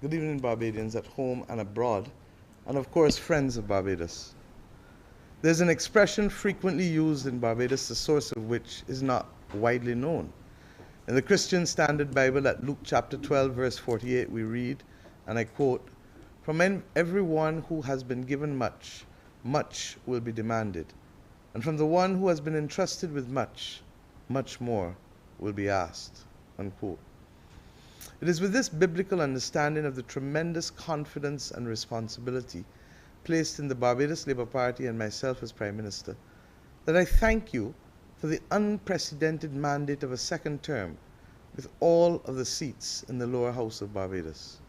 Good evening, Barbadians at home and abroad, and of course, friends of Barbados. There's an expression frequently used in Barbados, the source of which is not widely known. In the Christian Standard Bible at Luke chapter 12, verse 48, we read, and I quote, "From everyone who has been given much, much will be demanded. And from the one who has been entrusted with much, much more will be asked." Unquote. It is with this biblical understanding of the tremendous confidence and responsibility placed in the Barbados Labour Party and myself as Prime Minister that I thank you for the unprecedented mandate of a second term with all of the seats in the lower house of Barbados.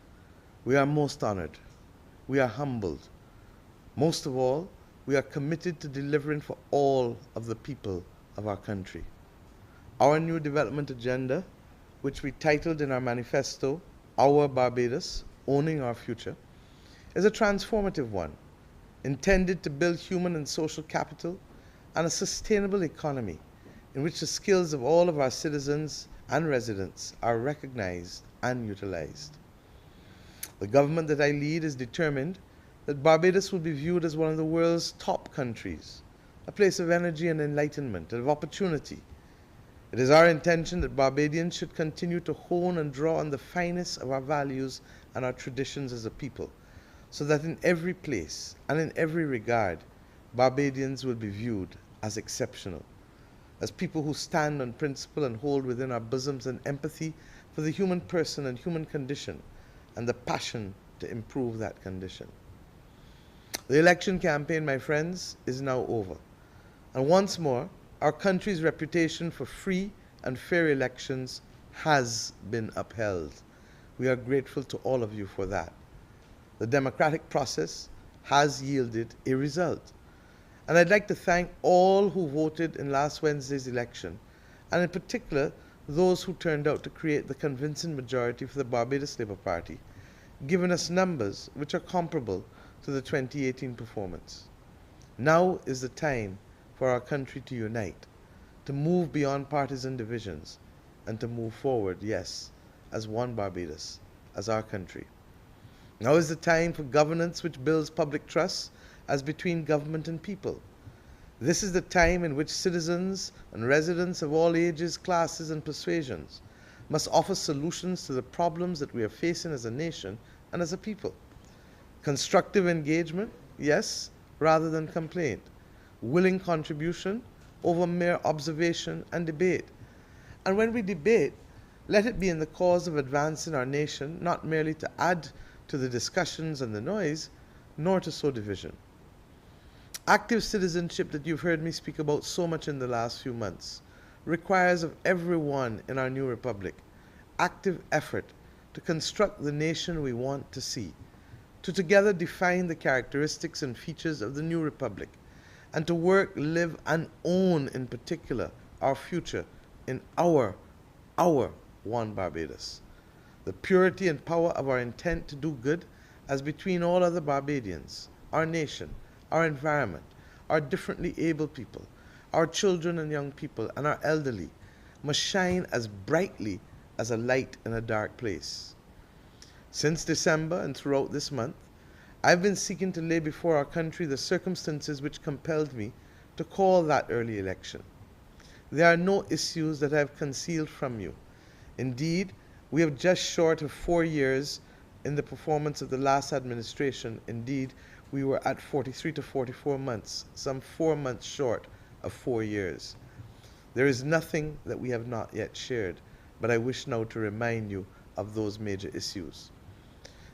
We are most honored. We are humbled. Most of all, we are committed to delivering for all of the people of our country. Our new development agenda, which we titled in our manifesto, Our Barbados, Owning Our Future, is a transformative one, intended to build human and social capital and a sustainable economy in which the skills of all of our citizens and residents are recognized and utilized. The government that I lead is determined that Barbados will be viewed as one of the world's top countries, a place of energy and enlightenment, and of opportunity. It is our intention that Barbadians should continue to hone and draw on the finest of our values and our traditions as a people, so that in every place and in every regard, Barbadians will be viewed as exceptional, as people who stand on principle and hold within our bosoms an empathy for the human person and human condition, and the passion to improve that condition. The election campaign, my friends, is now over. And once more, our country's reputation for free and fair elections has been upheld. We are grateful to all of you for that. The democratic process has yielded a result. And I'd like to thank all who voted in last Wednesday's election, and in particular, those who turned out to create the convincing majority for the Barbados Labour Party, giving us numbers which are comparable to the 2018 performance. Now is the time for our country to unite, to move beyond partisan divisions, and to move forward, yes, as one Barbados, as our country. Now is the time for governance which builds public trust as between government and people. This is the time in which citizens and residents of all ages, classes, and persuasions must offer solutions to the problems that we are facing as a nation and as a people. Constructive engagement, yes, rather than complaint. Willing contribution over mere observation and debate. And when we debate, let it be in the cause of advancing our nation, not merely to add to the discussions and the noise, nor to sow division. Active citizenship that you've heard me speak about so much in the last few months requires of everyone in our new republic active effort to construct the nation we want to see, to together define the characteristics and features of the new republic, and to work, live, and own in particular our future in our one Barbados. The purity and power of our intent to do good as between all other Barbadians, our nation, our environment, our differently able people, our children and young people, and our elderly must shine as brightly as a light in a dark place. Since December and throughout this month, I've been seeking to lay before our country the circumstances which compelled me to call that early election. There are no issues that I have concealed from you. Indeed, we have just short of 4 years in the performance of the last administration. Indeed, we were at 43 to 44 months, some 4 months short of 4 years. There is nothing that we have not yet shared, but I wish now to remind you of those major issues.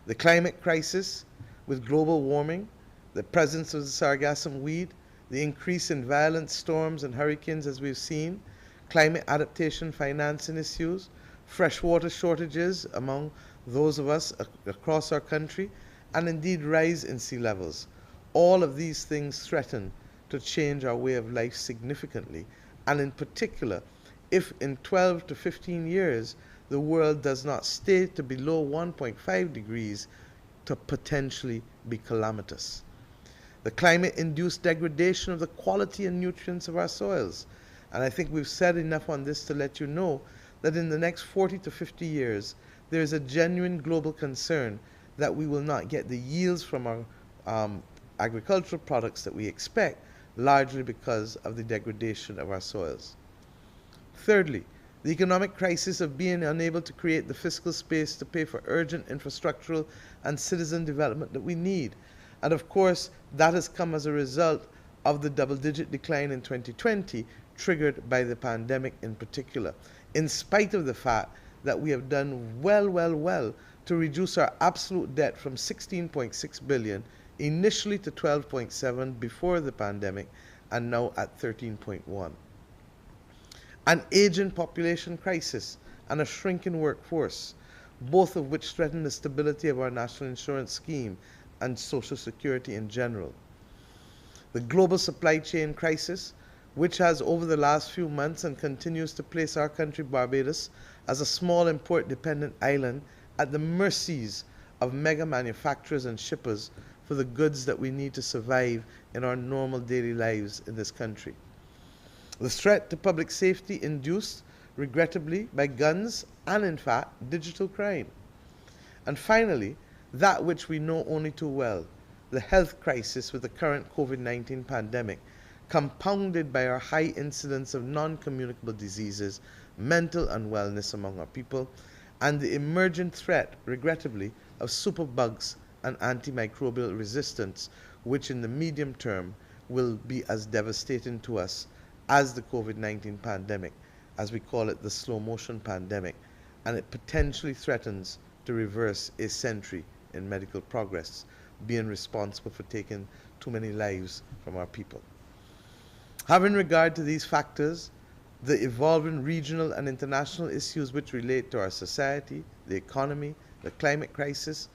The climate crisis, with global warming, the presence of the sargassum weed, the increase in violent storms and hurricanes as we've seen, climate adaptation financing issues, freshwater shortages among those of us across our country, and indeed rise in sea levels. All of these things threaten to change our way of life significantly, and in particular, if in 12 to 15 years the world does not stay to below 1.5 degrees, to potentially be calamitous. The climate-induced degradation of the quality and nutrients of our soils. And I think we've said enough on this to let you know that in the next 40 to 50 years, there is a genuine global concern that we will not get the yields from our agricultural products that we expect, largely because of the degradation of our soils. Thirdly, the economic crisis of being unable to create the fiscal space to pay for urgent infrastructural and citizen development that we need. And of course, that has come as a result of the double-digit decline in 2020, triggered by the pandemic in particular, in spite of the fact that we have done well to reduce our absolute debt from 16.6 billion initially to 12.7 before the pandemic, and now at 13.1. An aging population crisis and a shrinking workforce, both of which threaten the stability of our national insurance scheme and social security in general. The global supply chain crisis, which has over the last few months and continues to place our country, Barbados, as a small import-dependent island at the mercies of mega manufacturers and shippers for the goods that we need to survive in our normal daily lives in this country. The threat to public safety induced, regrettably, by guns and, in fact, digital crime. And finally, that which we know only too well, the health crisis with the current COVID-19 pandemic, compounded by our high incidence of non-communicable diseases, mental unwellness among our people, and the emergent threat, regrettably, of superbugs and antimicrobial resistance, which in the medium term will be as devastating to us as the COVID-19 pandemic, as we call it the slow motion pandemic, and it potentially threatens to reverse a century in medical progress, being responsible for taking too many lives from our people. Having regard to these factors, the evolving regional and international issues which relate to our society, the economy, the climate crisis,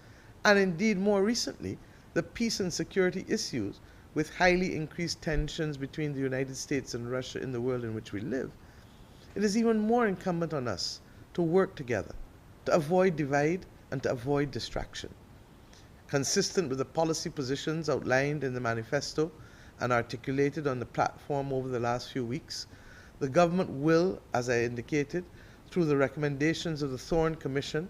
and indeed more recently, the peace and security issues with highly increased tensions between the United States and Russia in the world in which we live, it is even more incumbent on us to work together, to avoid divide and to avoid distraction. Consistent with the policy positions outlined in the manifesto and articulated on the platform over the last few weeks, the government will, as I indicated, through the recommendations of the Thorne Commission,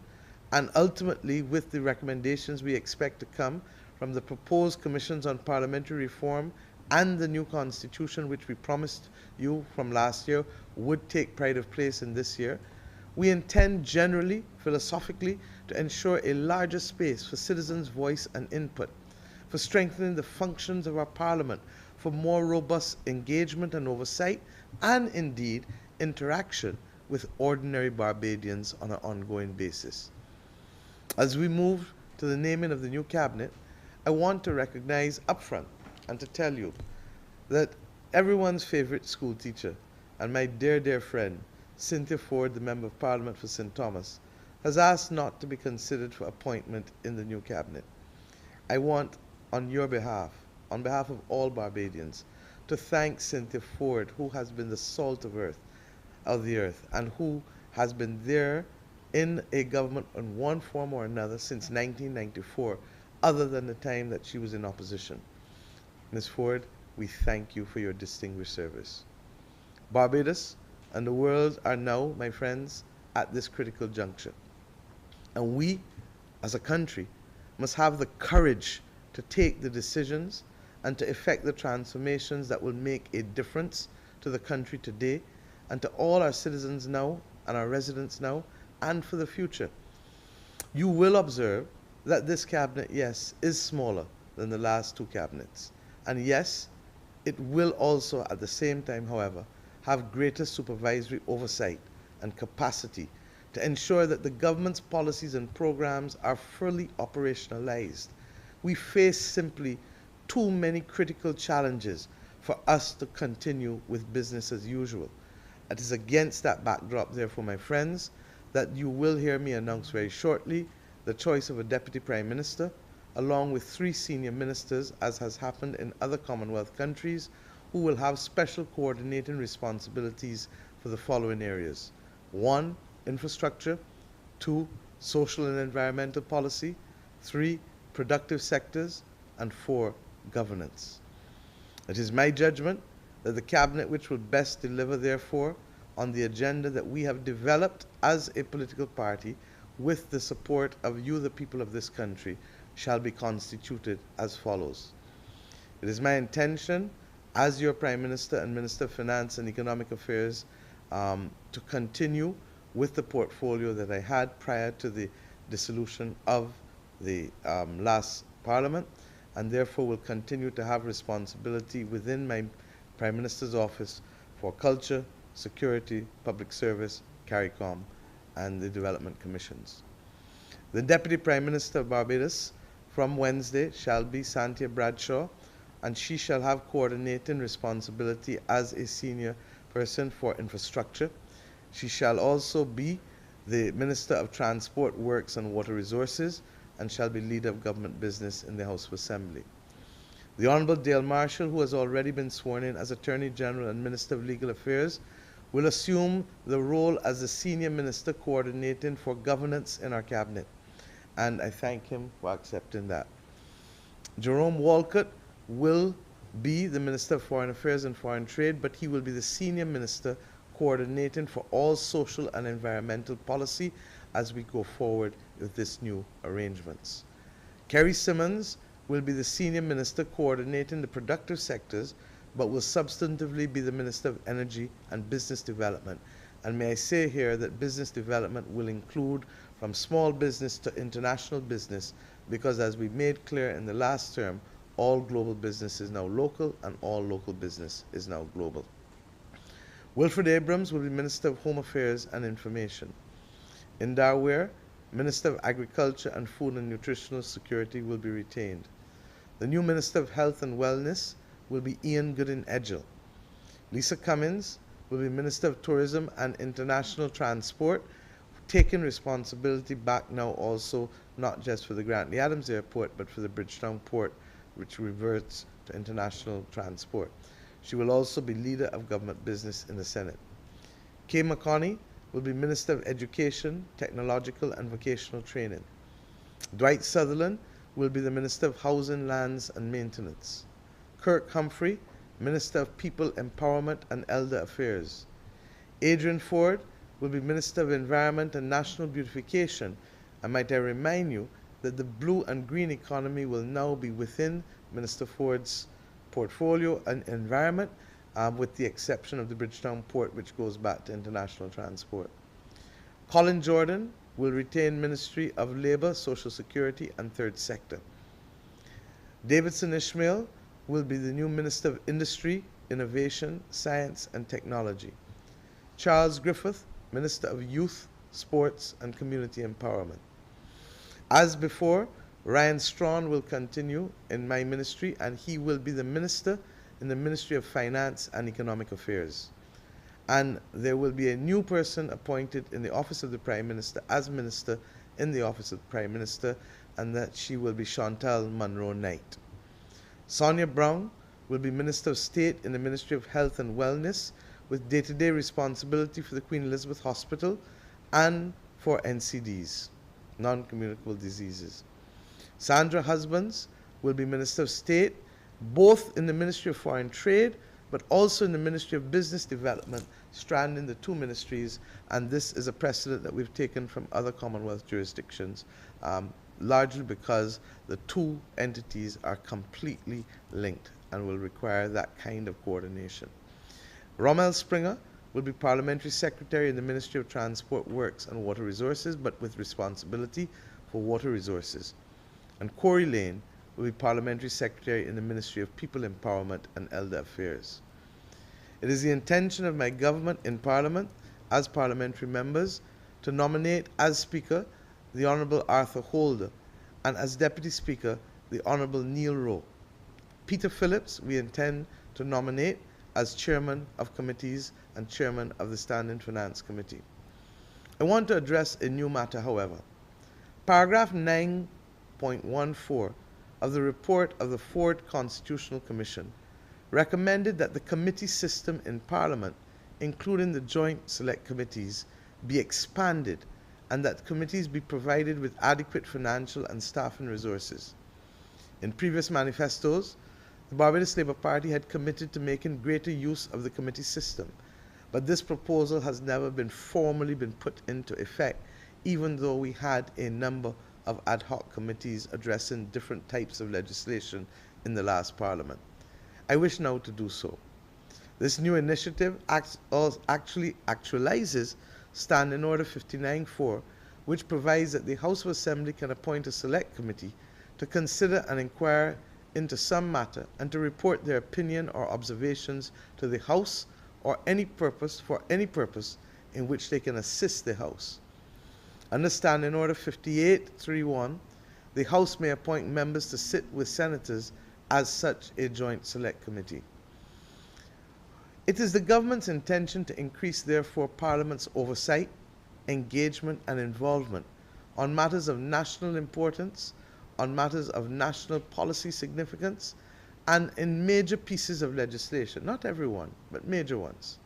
and ultimately with the recommendations we expect to come from the proposed commissions on parliamentary reform and the new constitution, which we promised you from last year would take pride of place in this year, we intend generally, philosophically, to ensure a larger space for citizens' voice and input, for strengthening the functions of our parliament, for more robust engagement and oversight, and indeed interaction with ordinary Barbadians on an ongoing basis. As we move to the naming of the new cabinet, I want to recognize upfront and to tell you that everyone's favorite school teacher and my dear friend, Cynthia Ford, the Member of Parliament for St. Thomas, has asked not to be considered for appointment in the new cabinet. I want, on your behalf, on behalf of all Barbadians, to thank Cynthia Ford, who has been the salt of the earth, and who has been there in a government in one form or another since 1994, other than the time that she was in opposition. Ms. Ford, we thank you for your distinguished service. Barbados and the world are now, my friends, at this critical juncture. And we, as a country, must have the courage to take the decisions and to effect the transformations that will make a difference to the country today and to all our citizens now and our residents now and for the future. You will observe that this cabinet, yes, is smaller than the last two cabinets. And yes, it will also at the same time, however, have greater supervisory oversight and capacity to ensure that the government's policies and programs are fully operationalized. We face simply too many critical challenges for us to continue with business as usual. It is against that backdrop, therefore, my friends, that you will hear me announce very shortly the choice of a Deputy Prime Minister, along with 3 senior ministers, as has happened in other Commonwealth countries, who will have special coordinating responsibilities for the following areas. 1, infrastructure. 2, social and environmental policy. 3, productive sectors. And 4, governance. It is my judgment that the cabinet which will best deliver, therefore, on the agenda that we have developed as a political party with the support of you, the people of this country, shall be constituted as follows. It is my intention, as your Prime Minister and Minister of Finance and Economic Affairs, to continue with the portfolio that I had prior to the dissolution of the last Parliament, and therefore will continue to have responsibility within my Prime Minister's office for culture, security, public service, CARICOM, and the development commissions. The Deputy Prime Minister of Barbados from Wednesday shall be Santia Bradshaw, and she shall have coordinating responsibility as a senior person for infrastructure. She shall also be the Minister of Transport, Works and Water Resources, and shall be leader of government business in the House of Assembly. The Honourable Dale Marshall, who has already been sworn in as Attorney General and Minister of Legal Affairs, will assume the role as the Senior Minister coordinating for governance in our Cabinet, and I thank him for accepting that. Jerome Walcott will be the Minister of Foreign Affairs and Foreign Trade, but he will be the Senior Minister coordinating for all social and environmental policy as we go forward with this new arrangements. Kerry Simmons will be the Senior Minister coordinating the productive sectors, but will substantively be the Minister of Energy and Business Development. And may I say here that business development will include from small business to international business, because as we made clear in the last term, all global business is now local and all local business is now global. Wilfred Abrams will be Minister of Home Affairs and Information. Indar Ware, Minister of Agriculture and Food and Nutritional Security, will be retained. The new Minister of Health and Wellness will be Ian Goodin-Edgell. Lisa Cummins will be Minister of Tourism and International Transport, taking responsibility back now also not just for the Grantley Adams Airport, but for the Bridgetown Port, which reverts to international transport. She will also be leader of government business in the Senate. Kay McConney will be Minister of Education, Technological and Vocational Training. Dwight Sutherland will be the Minister of Housing, Lands and Maintenance. Kirk Humphrey, Minister of People Empowerment and Elder Affairs. Adrian Ford will be Minister of Environment and National Beautification, and might I remind you that the blue and green economy will now be within Minister Ford's portfolio and environment, with the exception of the Bridgetown Port, which goes back to international transport. Colin Jordan will retain Ministry of Labour, Social Security and Third Sector. Davidson Ishmael will be the new Minister of Industry, Innovation, Science and Technology. Charles Griffith, Minister of Youth, Sports and Community Empowerment. As before, Ryan Strawn will continue in my ministry, and he will be the Minister in the Ministry of Finance and Economic Affairs. And there will be a new person appointed in the Office of the Prime Minister as Minister in the Office of the Prime Minister, and that she will be Chantal Munro-Knight. Sonia Brown will be Minister of State in the Ministry of Health and Wellness, with day-to-day responsibility for the Queen Elizabeth Hospital and for NCDs, non-communicable diseases. Sandra Husbands will be Minister of State, both in the Ministry of Foreign Trade, but also in the Ministry of Business Development, stranding the two ministries, and this is a precedent that we've taken from other Commonwealth jurisdictions, largely because the two entities are completely linked and will require that kind of coordination. Rommel Springer will be Parliamentary Secretary in the Ministry of Transport, Works and Water Resources, but with responsibility for water resources. And Corey Lane will be Parliamentary Secretary in the Ministry of People Empowerment and Elder Affairs. It is the intention of my government in Parliament, as parliamentary members, to nominate as Speaker the Honourable Arthur Holder, and as Deputy Speaker the Honourable Neil Rowe. Peter Phillips we intend to nominate as Chairman of Committees and Chairman of the Standing Finance Committee. I want to address a new matter, however. Paragraph 9.14 of the report of the Ford Constitutional Commission recommended that the committee system in Parliament, including the joint select committees, be expanded and that committees be provided with adequate financial and staffing resources. In previous manifestos, the Barbados Labour Party had committed to making greater use of the committee system, but this proposal has never been formally put into effect, even though we had a number of ad hoc committees addressing different types of legislation in the last Parliament. I wish now to do so. This new initiative actually actualizes Standing Order 59.4, which provides that the House of Assembly can appoint a select committee to consider and inquire into some matter and to report their opinion or observations to the House or for any purpose in which they can assist the House. Under Standing Order 58.3.1, the House may appoint members to sit with senators as such a joint select committee. It is the government's intention to increase, therefore, Parliament's oversight, engagement and involvement on matters of national importance, on matters of national policy significance, and in major pieces of legislation. Not every one, but major ones.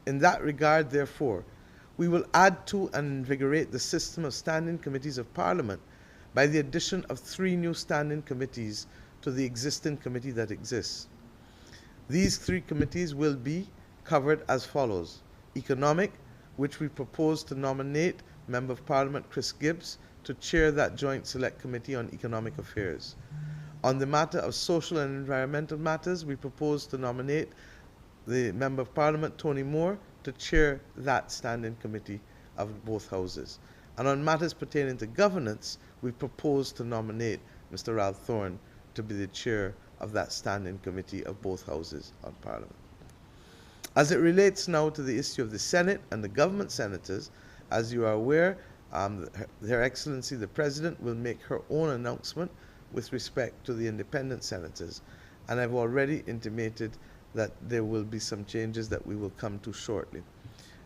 In that regard, therefore, we will add to and invigorate the system of standing committees of Parliament by the addition of 3 new standing committees to the existing committee that exists. These 3 committees will be covered as follows. Economic, which we propose to nominate Member of Parliament Chris Gibbs to chair that joint select committee on economic affairs. On the matter of social and environmental matters, we propose to nominate the Member of Parliament Tony Moore to chair that standing committee of both houses. And on matters pertaining to governance, we propose to nominate Mr. Ralph Thorne to be the chair of that standing committee of both houses on Parliament. As it relates now to the issue of the Senate and the government senators, as you are aware, Her Excellency the President will make her own announcement with respect to the independent senators, and I've already intimated that there will be some changes that we will come to shortly.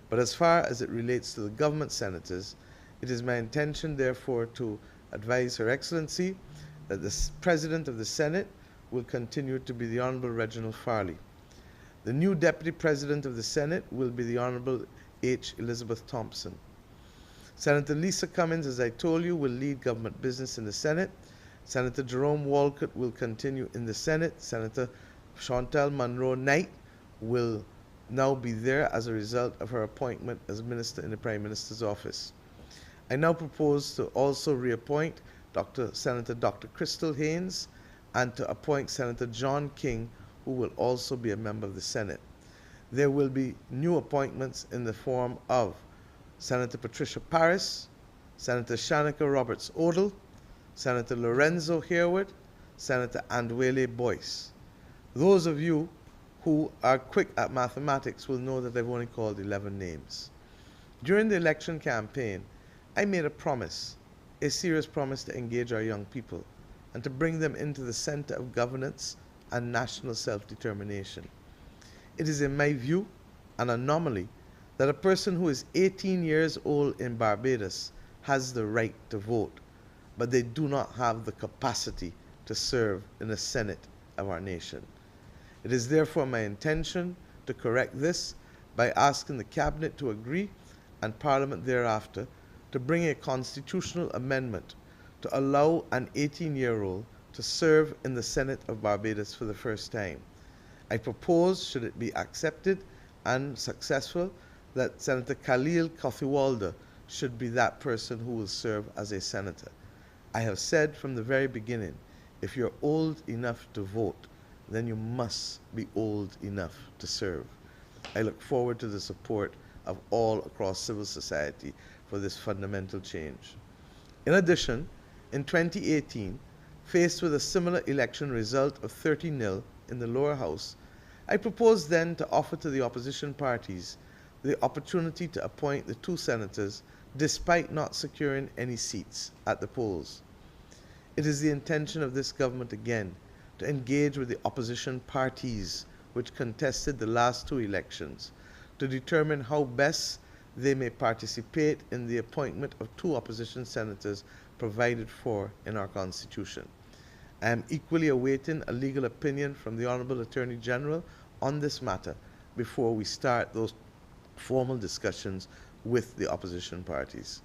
But as far as it relates to the government senators, it is my intention, therefore, to advise Her Excellency that the President of the Senate will continue to be the Honourable Reginald Farley. The new Deputy President of the Senate will be the Honourable H. Elizabeth Thompson. Senator Lisa Cummins, as I told you, will lead government business in the Senate. Senator Jerome Walcott will continue in the Senate. Senator Chantal Munro-Knight will now be there as a result of her appointment as Minister in the Prime Minister's office. I now propose to also reappoint Senator Dr. Crystal Haynes and to appoint Senator John King, who will also be a member of the Senate. There will be new appointments in the form of Senator Patricia Parris, Senator Shanika Roberts-Odell, Senator Lorenzo Harewood, Senator Andwele Boyce. Those of you who are quick at mathematics will know that I've only called 11 names. During the election campaign, I made a promise, a serious promise to engage our young people and to bring them into the center of governance and national self-determination. It is, in my view, an anomaly that a person who is 18 years old in Barbados has the right to vote, but they do not have the capacity to serve in the Senate of our nation. It is therefore my intention to correct this by asking the Cabinet to agree and Parliament thereafter to bring a constitutional amendment to allow an 18-year-old to serve in the Senate of Barbados for the first time. I propose, should it be accepted and successful, that Senator Khalil Kothiwalda should be that person who will serve as a senator. I have said from the very beginning, if you're old enough to vote, then you must be old enough to serve. I look forward to the support of all across civil society for this fundamental change. In addition, in 2018, faced with a similar election result of 30-0 in the lower house, I proposed then to offer to the opposition parties the opportunity to appoint the 2 senators despite not securing any seats at the polls. It is the intention of this government again to engage with the opposition parties which contested the last 2 elections to determine how best they may participate in the appointment of 2 opposition senators provided for in our Constitution. I am equally awaiting a legal opinion from the Honourable Attorney General on this matter before we start those formal discussions with the opposition parties.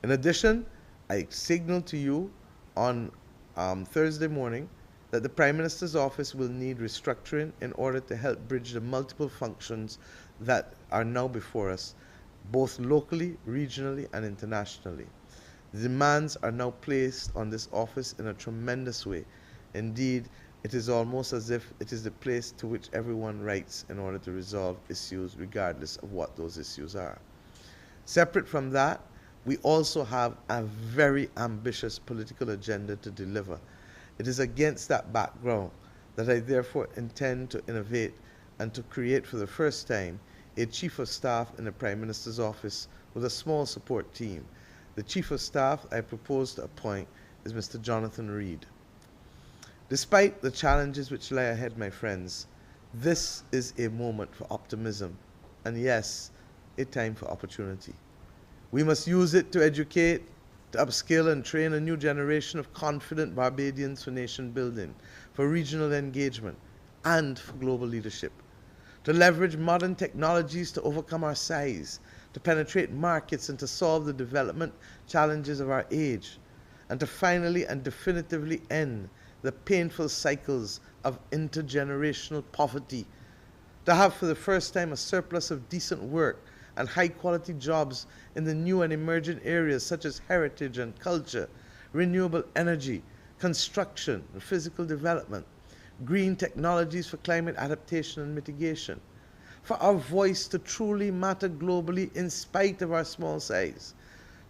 In addition, I signaled to you on Thursday morning that the Prime Minister's office will need restructuring in order to help bridge the multiple functions that are now before us both locally, regionally, and internationally. The demands are now placed on this office in a tremendous way. Indeed, it is almost as if it is the place to which everyone writes in order to resolve issues regardless of what those issues are. Separate from that, we also have a very ambitious political agenda to deliver. It is against that background that I therefore intend to innovate and to create for the first time a Chief of Staff in the Prime Minister's office with a small support team. The Chief of Staff I propose to appoint is Mr. Jonathan Reed. Despite the challenges which lie ahead, my friends, this is a moment for optimism and, yes, a time for opportunity. We must use it to educate, to upskill and train a new generation of confident Barbadians for nation building, for regional engagement, and for global leadership. To leverage modern technologies to overcome our size, to penetrate markets and to solve the development challenges of our age, and to finally and definitively end the painful cycles of intergenerational poverty, to have for the first time a surplus of decent work and high-quality jobs in the new and emerging areas such as heritage and culture, renewable energy, construction and physical development, green technologies for climate adaptation and mitigation, for our voice to truly matter globally in spite of our small size,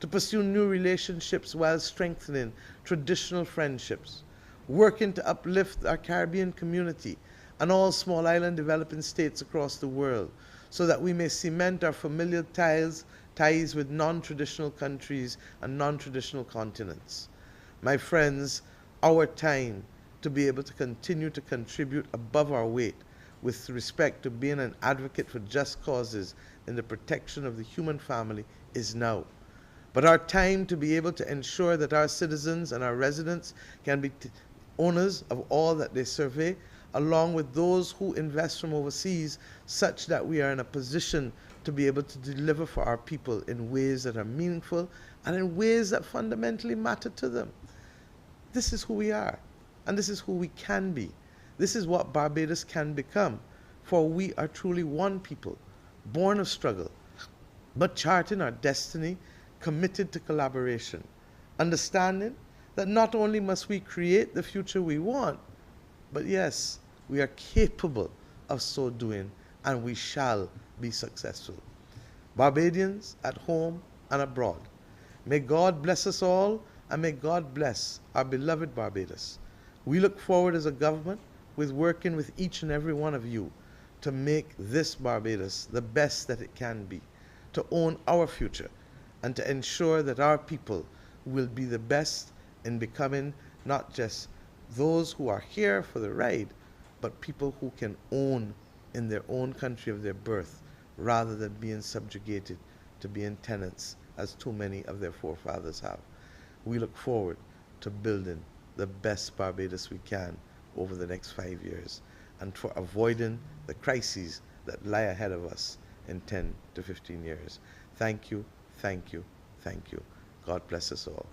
to pursue new relationships while strengthening traditional friendships, working to uplift our Caribbean community and all small island developing states across the world so that we may cement our familial ties with non-traditional countries and non-traditional continents. My friends, our time to be able to continue to contribute above our weight with respect to being an advocate for just causes in the protection of the human family is now. But our time to be able to ensure that our citizens and our residents can be owners of all that they survey, along with those who invest from overseas, such that we are in a position to be able to deliver for our people in ways that are meaningful and in ways that fundamentally matter to them. This is who we are, and this is who we can be. This is what Barbados can become, for we are truly one people, born of struggle, but charting our destiny, committed to collaboration, understanding that not only must we create the future we want, but yes, we are capable of so doing, and we shall be successful. Barbadians at home and abroad, may God bless us all, and may God bless our beloved Barbados. We look forward as a government with working with each and every one of you to make this Barbados the best that it can be, to own our future, and to ensure that our people will be the best in becoming not just those who are here for the ride, but people who can own in their own country of their birth, rather than being subjugated to being tenants, as too many of their forefathers have. We look forward to building the best Barbados we can over the next 5 years, and for avoiding the crises that lie ahead of us in 10 to 15 years. Thank you, thank you, thank you. God bless us all.